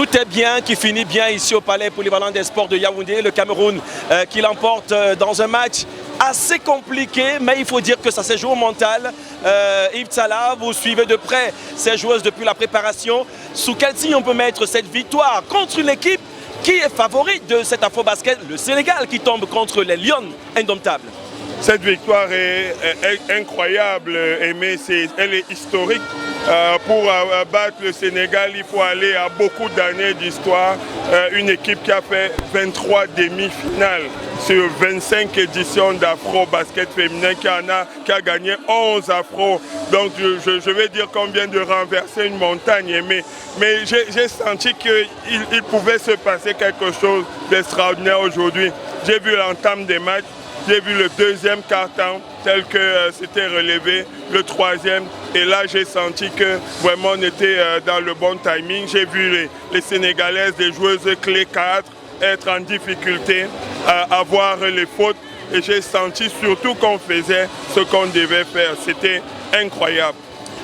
Tout est bien, qui finit bien ici au Palais Polyvalent des Sports de Yaoundé. Le Cameroun qui l'emporte dans un match assez compliqué, mais il faut dire que ça s'est joué au mental. Yves Salah, vous suivez de près ces joueuses depuis la préparation. Sous quel signe on peut mettre cette victoire contre une équipe qui est favorite de cet Afro-Basket, le Sénégal, qui tombe contre les Lions indomptables? Cette victoire est incroyable, Aimé, elle est historique. Pour battre le Sénégal, il faut aller à beaucoup d'années d'histoire. Une équipe qui a fait 23 demi-finales sur 25 éditions d'Afro-Basket féminin, qui a gagné 11 Afro. Donc je vais dire qu'on vient de renverser une montagne, mais j'ai senti qu'il pouvait se passer quelque chose d'extraordinaire aujourd'hui. J'ai vu l'entame des matchs. J'ai vu le deuxième quart-temps tel que c'était relevé, le troisième, et là j'ai senti que vraiment on était dans le bon timing. J'ai vu les Sénégalaises, des joueuses clés 4 être en difficulté, avoir les fautes, et j'ai senti surtout qu'on faisait ce qu'on devait faire. C'était incroyable.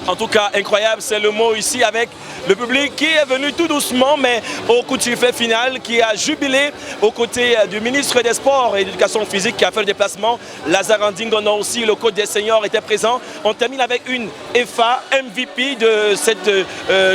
En tout cas, incroyable, c'est le mot ici, avec le public qui est venu tout doucement, mais au coup de sifflet final, qui a jubilé aux côtés du ministre des Sports et de l'Éducation physique qui a fait le déplacement. Lazare Ndingono aussi, le coach des seniors, était présent. On termine avec une EFA MVP de cette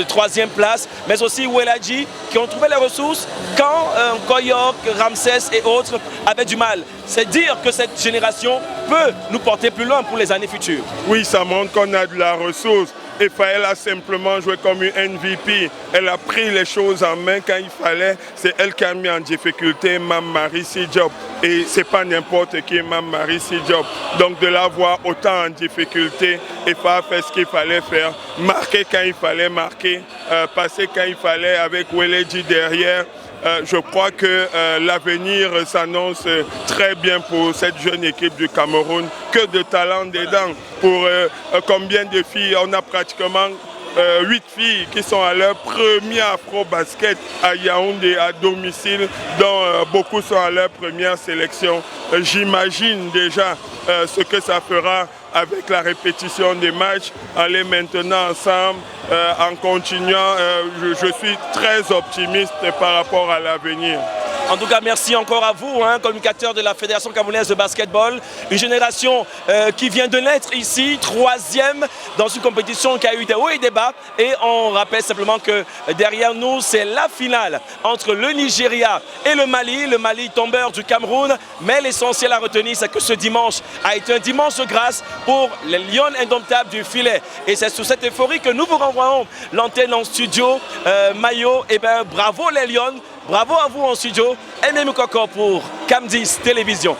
troisième place, mais aussi Weladji, qui ont trouvé les ressources quand Koyok, Ramsès et autres avaient du mal. C'est dire que cette génération peut nous porter plus loin pour les années futures. Oui, ça montre qu'on a de la ressource. EFA, elle a simplement joué comme une MVP. Elle a pris les choses en main quand il fallait. C'est elle qui a mis en difficulté Mme Marie Diop. Et ce n'est pas n'importe qui, Mme Marie Diop. Donc de la voir autant en difficulté, EFA a fait ce qu'il fallait faire. Marquer quand il fallait marquer, passer quand il fallait avec Weladji derrière. Je crois que l'avenir s'annonce très bien pour cette jeune équipe du Cameroun. Que de talent dedans. Pour combien de filles? On a pratiquement 8 filles qui sont à leur premier Afro-Basket à Yaoundé à domicile, dont beaucoup sont à leur première sélection. J'imagine déjà ce que ça fera avec la répétition des matchs, en les maintenant ensemble, en continuant. Je suis très optimiste par rapport à l'avenir. En tout cas, merci encore à vous, communicateur de la Fédération camerounaise de basketball. Une génération qui vient de naître ici, 3e dans une compétition qui a eu des hauts et des bas. Et on rappelle simplement que derrière nous, c'est la finale entre le Nigeria et le Mali tombeur du Cameroun. Mais l'essentiel à retenir, c'est que ce dimanche a été un dimanche de grâce pour les Lions indomptables du filet. Et c'est sous cette euphorie que nous vous renvoyons l'antenne en studio. Mayo, et bien bravo les Lions. Bravo à vous en studio. Aimé Moukoko pour Cam10 Télévision.